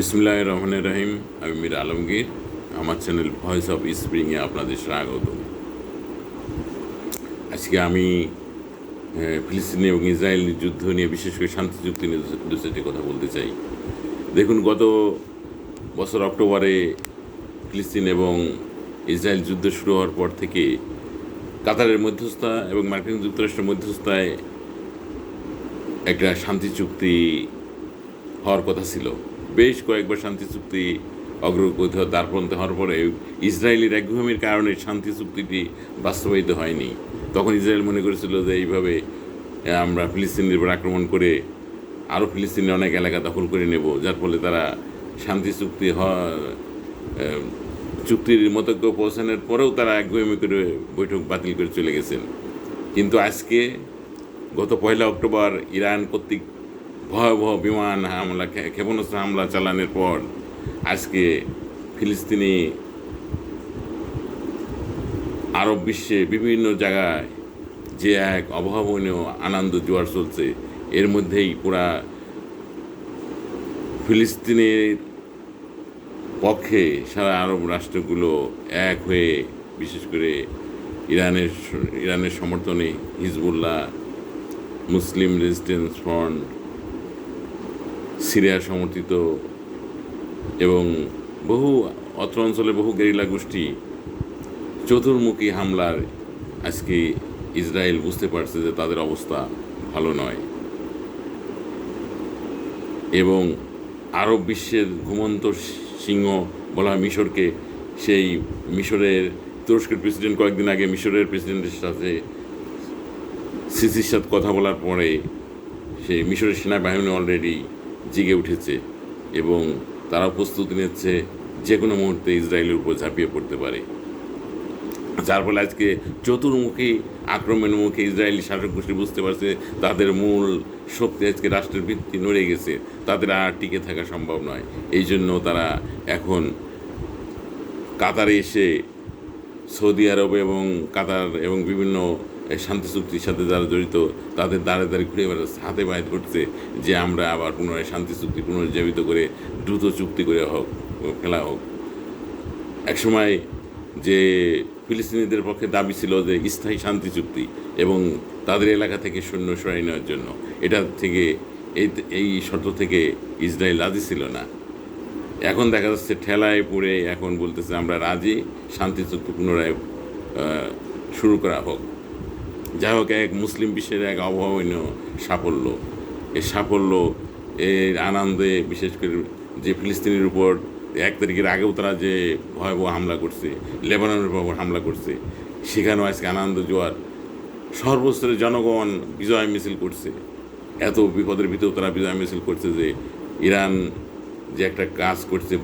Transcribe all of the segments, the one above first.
বিসমিল্লাহির রহমানির রহিম। আমি মীর আলমগীর। আমার চ্যানেল ভয়েস অফ স্প্রিংয়ে আপনাদের স্বাগত। আজকে আমি ফিলিস্তিনি এবং ইসরায়েল যুদ্ধ নিয়ে, বিশেষ করে শান্তি চুক্তি নিয়ে দু চারটি কথা বলতে চাই। দেখুন, গত বছর অক্টোবরে ফিলিস্তিন এবং ইসরায়েল যুদ্ধ শুরু হওয়ার পর থেকে কাতারের মধ্যস্থতা এবং মার্কিন যুক্তরাষ্ট্রের মধ্যস্থতায় একটা শান্তি চুক্তি হওয়ার কথা ছিল। বেশ কয়েকবার শান্তি চুক্তি অগ্রগতি দ্বারপ্রান্তে হওয়ার পরে ইসরায়েলের একগুহামির কারণে শান্তি চুক্তিটি বাস্তবায়িত হয়নি। তখন ইসরায়েল মনে করেছিল যে এইভাবে আমরা ফিলিস্তিনের উপর আক্রমণ করে আরও ফিলিস্তিনের অনেক এলাকা দখল করে নেব, যার ফলে তারা শান্তি চুক্তির মতজ্ঞ পৌঁছানোর পরেও তারা একগুহামি করে বৈঠক বাতিল করে চলে গেছেন। কিন্তু আজকে গত 1 অক্টোবর ইরান কর্তৃক ভয়াবহ বিমান হামলা, ক্ষেপণাস্ত্র হামলা চালানোর পর আজকে ফিলিস্তিনি আরব বিশ্বে বিভিন্ন জায়গায় যে এক অভাবনীয় আনন্দ জোয়ার চলছে, এর মধ্যেই পুরা ফিলিস্তিনের পক্ষে সারা আরব রাষ্ট্রগুলো এক হয়ে, বিশেষ করে ইরানের সমর্থনে হিজবুল্লাহ, মুসলিম রেজিস্ট্যান্স ফ্রন্ট, সিরিয়া সমর্থিত এবং বহু অত্র অঞ্চলে বহু গেরিলা গোষ্ঠী চতুর্মুখী হামলার আজকে ইসরায়েল বুঝতে পারছে যে তাদের অবস্থা ভালো নয় এবং আরব বিশ্বের ঘুমন্ত সিংহ বলা হয় মিশরকে। সেই মিশরের তুরস্কের প্রেসিডেন্ট কয়েকদিন আগে মিশরের প্রেসিডেন্টের সাথে সিসির সাথে কথা বলার পরে সেই মিশরের সেনাবাহিনী অলরেডি জেগে উঠেছে এবং তারা প্রস্তুতি নিচ্ছে যে কোনো মুহূর্তে ইসরায়েলের উপর ঝাঁপিয়ে পড়তে পারে। যার ফলে আজকে চতুর্মুখী আক্রমণের মুখে ইসরায়েলি শাসক গোষ্ঠী বুঝতে পারছে তাদের মূল শক্তি, আজকে রাষ্ট্রের ভিত্তি নড়ে গেছে, তাদের আর টিকে থাকা সম্ভব নয়। এই জন্য তারা এখন কাতারে এসে সৌদি আরব এবং কাতার এবং বিভিন্ন শান্তি চুক্তির সাথে যারা জড়িত তাদের দাঁড়ে দাঁড়িয়ে ঘুরে বেড়াচ্ছে, হাতে পায়ে ধরছে যে আমরা আবার পুনরায় শান্তি চুক্তি পুনর্জীবিত করে দ্রুত চুক্তি করে ফেলা হোক। একসময় যে ফিলিস্তিনিদের পক্ষে দাবি ছিল যে স্থায়ী শান্তি চুক্তি এবং তাদের এলাকা থেকে সৈন্য সরাই নেওয়ার জন্য, এটা থেকে এই শর্ত থেকে ইসরায়েল রাজি ছিল না। এখন দেখা যাচ্ছে ঠেলায় পড়ে এখন বলতেছে আমরা রাজি, শান্তি চুক্তি পুনরায় শুরু করা হোক। যাই হোক, এক মুসলিম বিশ্বের এক অভাবনীয় সাফল্য। এই সাফল্য এর আনন্দে, বিশেষ করে যে ফিলিস্তিনের উপর 1 তারিখের আগেও তারা যে ভয়াবহ হামলা করছে, লেবাননের উপর হামলা করছে, সেখানেও আজকে আনন্দ জোয়ার। সর্বস্তরের জনগণ বিজয় মিছিল করছে। এত বিপদের ভিতরেও তারা বিজয় মিছিল করছে যে ইরান যে একটা কাজ করছে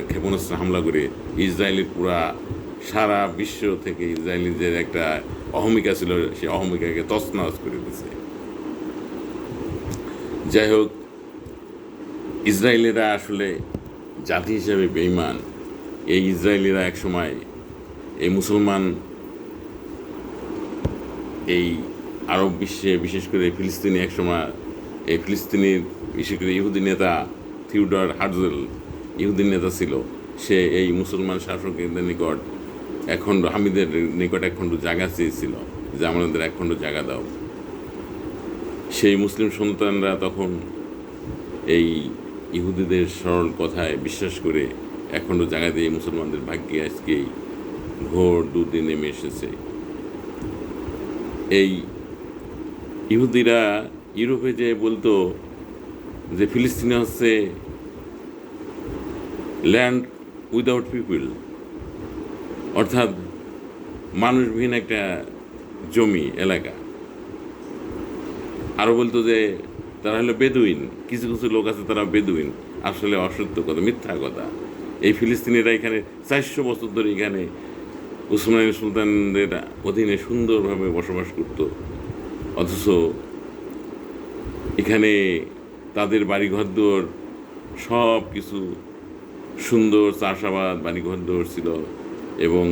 ক্ষেপণাস্ত্র হামলা করে, ইসরায়েলের পুরা সারা বিশ্ব থেকে ইসরায়েলি যে একটা অহমিকা ছিল, সেই অহমিকাকে তছনছ করে দিয়েছে। যাই হোক, ইসরায়েলিরা আসলে জাতি হিসেবে বেঈমান। এই ইসরায়েলিরা একসময় এই মুসলমান, এই আরব বিশ্বে, বিশেষ করে ফিলিস্তিনি, একসময় এই ফিলিস্তিনির বিশেষ করে ইহুদি নেতা থিওডর হার্জেল ইহুদি নেতা ছিল। সে এই মুসলমান শাসকদের নিকট হামিদের নিকট একখণ্ড জায়গা চেয়েছিল যে আমাদের একখণ্ড জায়গা দাও। সেই মুসলিম সন্তানরা তখন এই ইহুদিদের সরল কথায় বিশ্বাস করে একখণ্ড জায়গা দিয়ে মুসলমানদের ভাগ্যে আজকে ঘোর দুদিন নেমে এসেছে। এই ইহুদিরা ইউরোপে যে বলতো যে ফিলিস্তিনি হচ্ছে ল্যান্ড উইদাউট পিপল, অর্থাৎ মানুষবিহীন একটা জমি এলাকা। আরও বলতো যে তারা হলো বেদুইন, কিছু কিছু লোক আছে তারা বেদুইন। আসলে অসত্য কথা, মিথ্যা কথা। এই ফিলিস্তিনিরা এখানে 400 বছর ধরে এখানে উসমানীয় সুলতানদের অধীনে সুন্দরভাবে বসবাস করত, অথচ এখানে তাদের বাড়িঘরদোর সব কিছু সুন্দর, চাষাবাদ, বাড়িঘরদোর ছিল এবং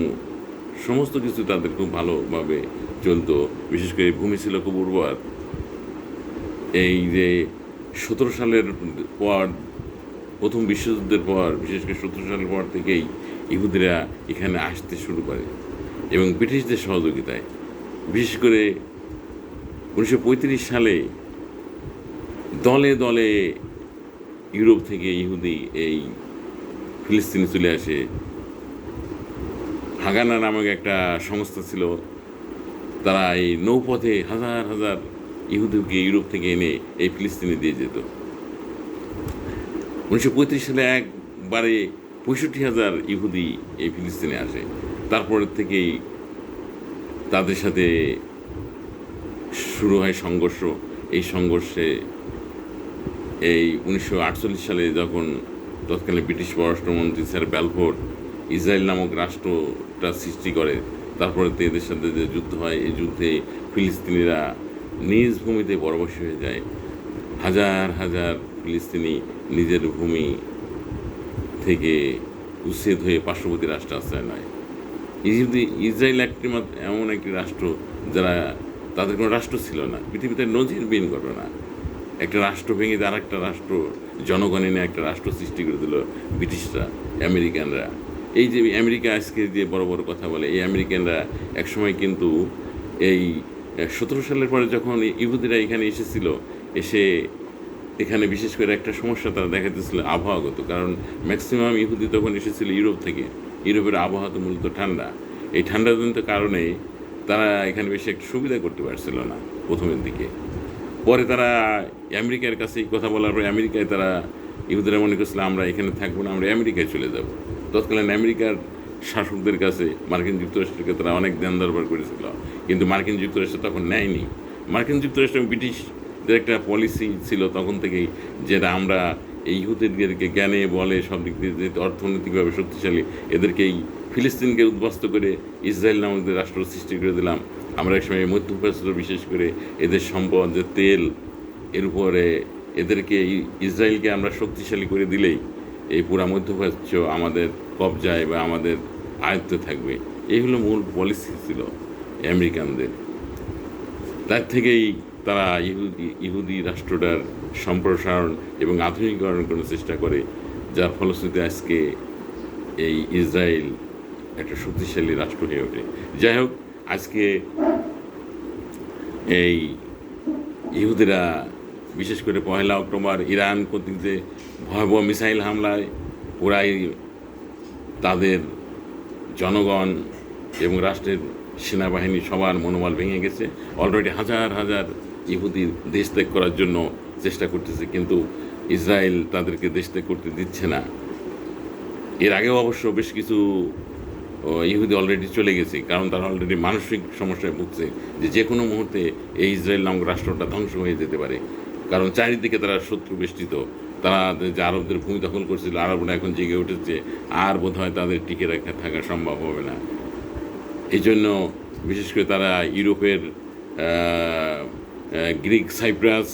সমস্ত কিছু তাদের খুব ভালোভাবে চলতো। বিশেষ করে ভূমি ছিল খুব উর্বর। এই যে 17 সালের পর প্রথম বিশ্বযুদ্ধের পর, বিশেষ করে 70 সালের পর থেকেই ইহুদিরা এখানে আসতে শুরু করে এবং ব্রিটিশদের সহযোগিতায়। বিশেষ করে 1935 সালে দলে দলে ইউরোপ থেকে ইহুদি এই ফিলিস্তিনে চলে আসে। হাগানা নামক একটা সংস্থা ছিল, তারা এই নৌপথে হাজার হাজার ইহুদিকে ইউরোপ থেকে এনে এই ফিলিস্তিনে দিয়ে যেত। 1935 সালে একবারে 65,000 ইহুদি এই ফিলিস্তিনে আসে। তারপরের থেকেই তাদের সাথে শুরু হয় সংঘর্ষ। এই সংঘর্ষে এই 1948 সালে যখন তৎকালীন ব্রিটিশ পররাষ্ট্রমন্ত্রী স্যার ব্যালফোর ইসরায়েল নামক রাষ্ট্রটা সৃষ্টি করে, তারপরে তো এদের সাথে যে যুদ্ধ হয়, এই যুদ্ধে ফিলিস্তিনিরা নিজ ভূমিতে পরবশ হয়ে যায়। হাজার হাজার ফিলিস্তিনি নিজের ভূমি থেকে উচ্ছেদ হয়ে পার্শ্ববর্তী রাষ্ট্রে আশ্রয় নেয়। ইসরায়েল এমন একটি রাষ্ট্র যারা, তাদের কোনো রাষ্ট্র ছিল না, পৃথিবীতে নজিরবিহীন ঘটনা। একটা রাষ্ট্র ভেঙে আর একটা রাষ্ট্র, জনগণ এনে একটা রাষ্ট্র সৃষ্টি করে দিল ব্রিটিশরা, আমেরিকানরা। এই যে আমেরিকা আজকে যে বড় বড় কথা বলে, এই আমেরিকানরা একসময় কিন্তু এই 17 সালের পরে যখন ইহুদিরা এখানে এসেছিল, এসে এখানে বিশেষ করে একটা সমস্যা তারা দেখাতেছিল আবহাওয়াগত। কারণ ম্যাক্সিমাম ইহুদি তখন এসেছিল ইউরোপ থেকে। ইউরোপের আবহাওয়া তো মূলত ঠান্ডা। এই ঠান্ডাজনিত কারণে তারা এখানে বেশি একটা সুবিধা করতে পারছিল না প্রথমের দিকে। পরে তারা আমেরিকার কাছে এই কথা বলার পরে আমেরিকায় তারা ইহুদিরা মনে করছিল আমরা এখানে থাকবো না, আমরা আমেরিকায় চলে যাব। তৎকালীন আমেরিকার শাসকদের কাছে মার্কিন যুক্তরাষ্ট্রকে তারা অনেক ধ্যান দরবার করেছিল, কিন্তু মার্কিন যুক্তরাষ্ট্র তখন নেয়নি। মার্কিন যুক্তরাষ্ট্র ব্রিটিশদের একটা পলিসি ছিল তখন থেকেই, যেটা আমরা এই ইহুদিদেরকে জ্ঞানে বলে সব দিক দিয়ে যেহেতু অর্থনৈতিকভাবে শক্তিশালী, এদেরকে এই ফিলিস্তিনকে উদ্বাস্ত করে ইসরায়েল নামক রাষ্ট্র সৃষ্টি করে দিলাম। আমরা একসময় মধ্যপ্রাচ্য, বিশেষ করে এদের সম্পদ যে তেল, এর উপরে এদেরকে ইসরায়েলকে আমরা শক্তিশালী করে দিলেই এই পুরা মধ্যপ্রাচ্য আমাদের কবজায় বা আমাদের আয়ত্তে থাকবে। এই হলো মূল পলিসি ছিল আমেরিকানদের। তার থেকেই তারা ইহুদি রাষ্ট্রটার সম্প্রসারণ এবং আধুনিকীকরণ করার চেষ্টা করে, যার ফলশ্রুতিতে আজকে এই ইসরায়েল একটা শক্তিশালী রাষ্ট্র হয়ে ওঠে। যাই হোক, আজকে এই ইহুদিরা বিশেষ করে 1 অক্টোবর ইরান কর্তৃক যে ভয়াবহ মিসাইল হামলায় পুরাই তাদের জনগণ এবং রাষ্ট্রের সেনাবাহিনী সবার মনোবল ভেঙে গেছে। অলরেডি হাজার হাজার ইহুদি দেশ ত্যাগ করার জন্য চেষ্টা করতেছে, কিন্তু ইসরায়েল তাদেরকে দেশ ত্যাগ করতে দিচ্ছে না। এর আগেও অবশ্য বেশ কিছু ইহুদি অলরেডি চলে গেছে, কারণ তারা অলরেডি মানসিক সমস্যায় ভুগছে যে কোনো মুহূর্তে এই ইসরায়েল নামক রাষ্ট্রটা ধ্বংস হয়ে যেতে পারে। কারণ চারিদিকে তারা শত্রু বেষ্টিত। তারা যে আরবদের ভূমি দখল করছিল, আরবরা এখন জেগে উঠেছে, আর বোধ হয় তাদের টিকে থাকা সম্ভব হবে না। এই জন্য বিশেষ করে তারা ইউরোপের গ্রিক সাইপ্রাস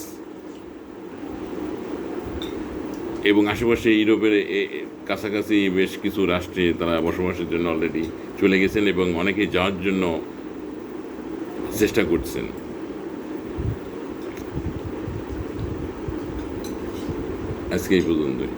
এবং আশেপাশে ইউরোপের কাছাকাছি বেশ কিছু রাষ্ট্রে তারা বসবাসের জন্য অলরেডি চলে গেছেন এবং অনেকেই যাওয়ার জন্য চেষ্টা করছেন। আজকে এই পর্যন্তই।